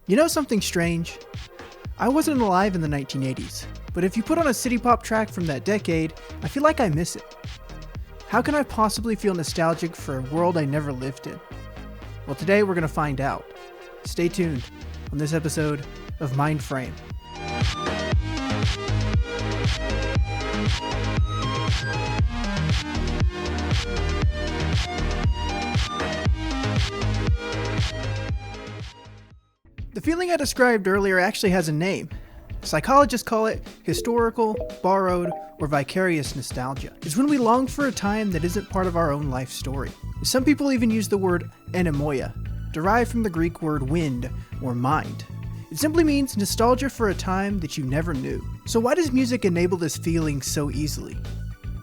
You know something strange? I wasn't alive in the 1980s, but if you put on a city pop track from that decade, I feel like I miss it. How can I possibly feel nostalgic for a world I never lived in? Well, today we're going to find out. Stay tuned on this episode of Mindframe. The feeling I described earlier actually has a name. Psychologists call it historical, borrowed, or vicarious nostalgia. It's when we long for a time that isn't part of our own life story. Some people even use the word anemoia, derived from the Greek word wind or mind. It simply means nostalgia for a time that you never knew. So why does music enable this feeling so easily?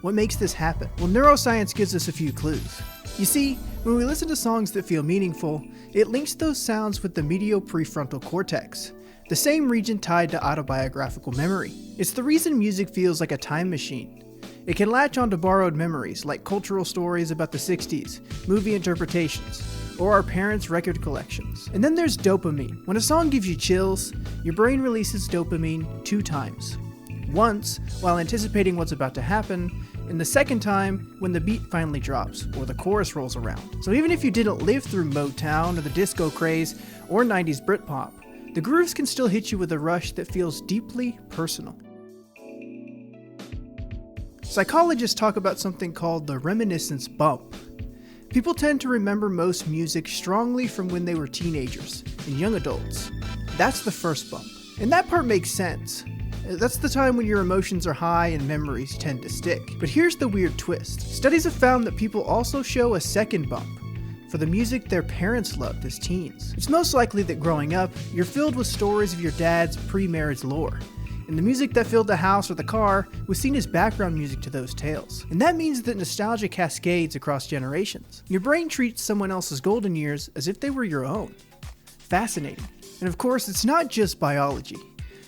What makes this happen? Well, neuroscience gives us a few clues. You see, when we listen to songs that feel meaningful, it links those sounds with the medial prefrontal cortex, the same region tied to autobiographical memory. It's the reason music feels like a time machine. It can latch onto borrowed memories like cultural stories about the 60s, movie interpretations, or our parents' record collections. And then there's dopamine. When a song gives you chills, your brain releases dopamine 2 times. Once, while anticipating what's about to happen, and the second time when the beat finally drops, or the chorus rolls around. So even if you didn't live through Motown or the disco craze, or 90s Britpop, the grooves can still hit you with a rush that feels deeply personal. Psychologists talk about something called the reminiscence bump. People tend to remember most music strongly from when they were teenagers and young adults. That's the first bump. And that part makes sense. That's the time when your emotions are high and memories tend to stick. But here's the weird twist. Studies have found that people also show a second bump for the music their parents loved as teens. It's most likely that growing up, you're filled with stories of your dad's pre-marriage lore, and the music that filled the house or the car was seen as background music to those tales. And that means that nostalgia cascades across generations. Your brain treats someone else's golden years as if they were your own. Fascinating. And of course, it's not just biology.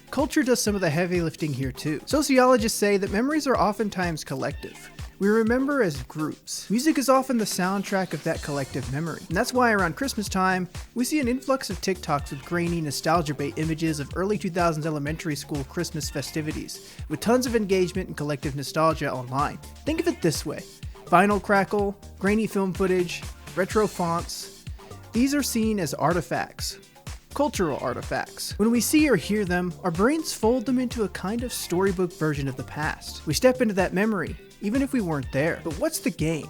Culture does some of the heavy lifting here too. Sociologists say that memories are oftentimes collective. We remember as groups. Music is often the soundtrack of that collective memory. And that's why around Christmas time, we see an influx of TikToks with grainy, nostalgia-bait images of early 2000s elementary school Christmas festivities, with tons of engagement and collective nostalgia online. Think of it this way. Vinyl crackle, grainy film footage, retro fonts. These are seen as artifacts. Cultural artifacts. When we see or hear them, our brains fold them into a kind of storybook version of the past. We step into that memory, even if we weren't there. But what's the game?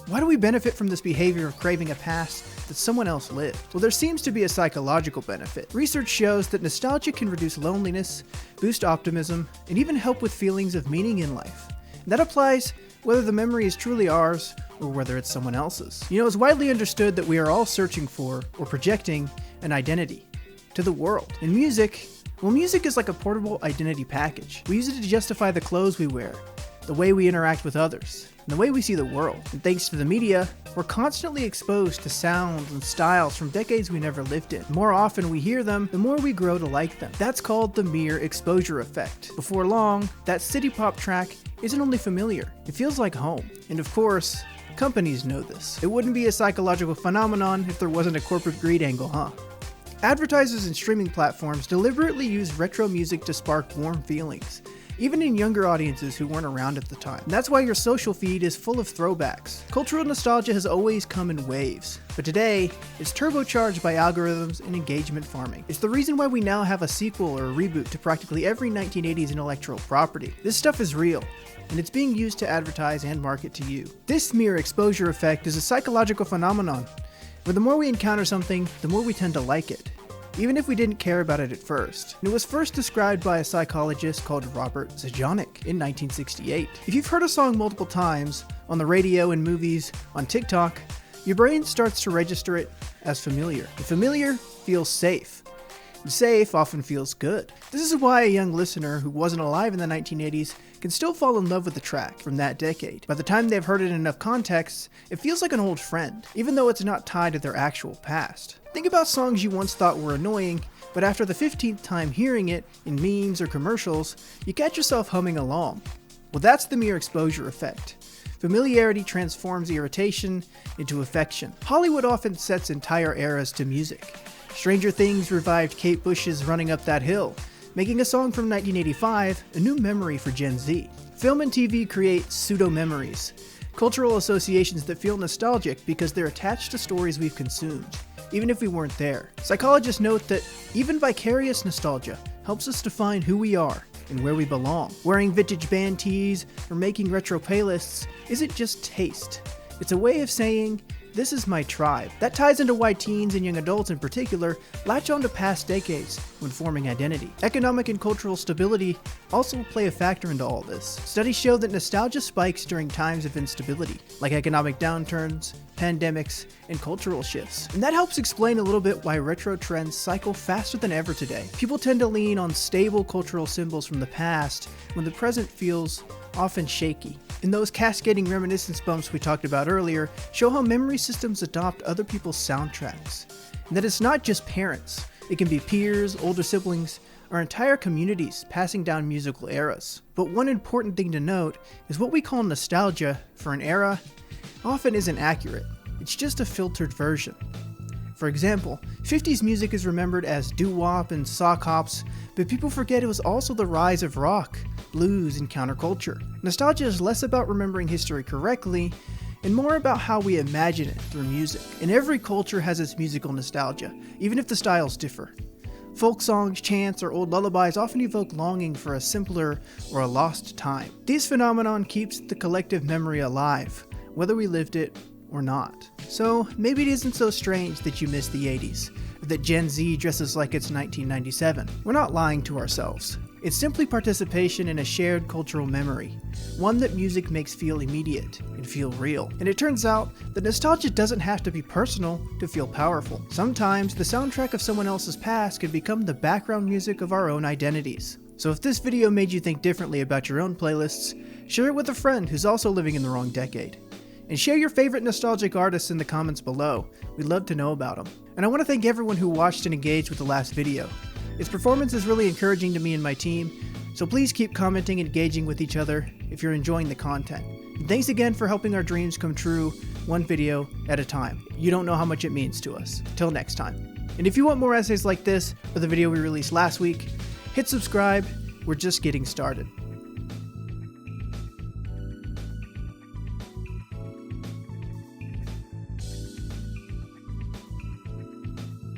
Why do we benefit from this behavior of craving a past that someone else lived? Well, there seems to be a psychological benefit. Research shows that nostalgia can reduce loneliness, boost optimism, and even help with feelings of meaning in life. And that applies whether the memory is truly ours or whether it's someone else's. You know, it's widely understood that we are all searching for or projecting an identity to the world. In music, well, music is like a portable identity package. We use it to justify the clothes we wear, the way we interact with others, and the way we see the world. And thanks to the media, we're constantly exposed to sounds and styles from decades we never lived in. The more often we hear them, the more we grow to like them. That's called the mere exposure effect. Before long, that city pop track isn't only familiar, it feels like home. And of course, companies know this. It wouldn't be a psychological phenomenon if there wasn't a corporate greed angle, huh? Advertisers and streaming platforms deliberately use retro music to spark warm feelings, even in younger audiences who weren't around at the time. And that's why your social feed is full of throwbacks. Cultural nostalgia has always come in waves, but today, it's turbocharged by algorithms and engagement farming. It's the reason why we now have a sequel or a reboot to practically every 1980s intellectual property. This stuff is real, and it's being used to advertise and market to you. This mere exposure effect is a psychological phenomenon, where the more we encounter something, the more we tend to like it, even if we didn't care about it at first. And it was first described by a psychologist called Robert Zajonik in 1968. If you've heard a song multiple times, on the radio, in movies, on TikTok, your brain starts to register it as familiar. And familiar feels safe. And safe often feels good. This is why a young listener who wasn't alive in the 1980s can still fall in love with the track from that decade. By the time they've heard it in enough contexts, it feels like an old friend, even though it's not tied to their actual past. Think about songs you once thought were annoying, but after the 15th time hearing it in memes or commercials, you catch yourself humming along. Well, that's the mere exposure effect. Familiarity transforms irritation into affection. Hollywood often sets entire eras to music. Stranger Things revived Kate Bush's Running Up That Hill, making a song from 1985 a new memory for Gen Z. Film and TV create pseudo-memories, cultural associations that feel nostalgic because they're attached to stories we've consumed, even if we weren't there. Psychologists note that even vicarious nostalgia helps us define who we are and where we belong. Wearing vintage band tees or making retro playlists isn't just taste. It's a way of saying, this is my tribe. That ties into why teens and young adults in particular latch on to past decades when forming identity. Economic and cultural stability also play a factor into all this. Studies show that nostalgia spikes during times of instability, like economic downturns, pandemics, and cultural shifts. And that helps explain a little bit why retro trends cycle faster than ever today. People tend to lean on stable cultural symbols from the past when the present feels often shaky. And those cascading reminiscence bumps we talked about earlier show how memory systems adopt other people's soundtracks. And that it's not just parents. It can be peers, older siblings, or entire communities passing down musical eras. But one important thing to note is what we call nostalgia for an era often isn't accurate. It's just a filtered version. For example, 50s music is remembered as doo-wop and sock hops, but people forget it was also the rise of rock, blues, and counterculture. Nostalgia is less about remembering history correctly and more about how we imagine it through music. And every culture has its musical nostalgia, even if the styles differ. Folk songs, chants, or old lullabies often evoke longing for a simpler or a lost time. This phenomenon keeps the collective memory alive, whether we lived it or not. So maybe it isn't so strange that you miss the 80s, or that Gen Z dresses like it's 1997. We're not lying to ourselves. It's simply participation in a shared cultural memory, one that music makes feel immediate and feel real. And it turns out that nostalgia doesn't have to be personal to feel powerful. Sometimes the soundtrack of someone else's past can become the background music of our own identities. So if this video made you think differently about your own playlists, share it with a friend who's also living in the wrong decade. And share your favorite nostalgic artists in the comments below. We'd love to know about them. And I want to thank everyone who watched and engaged with the last video. Its performance is really encouraging to me and my team, so please keep commenting and engaging with each other if you're enjoying the content. And thanks again for helping our dreams come true, one video at a time. You don't know how much it means to us. Till next time. And if you want more essays like this, or the video we released last week, hit subscribe. We're just getting started.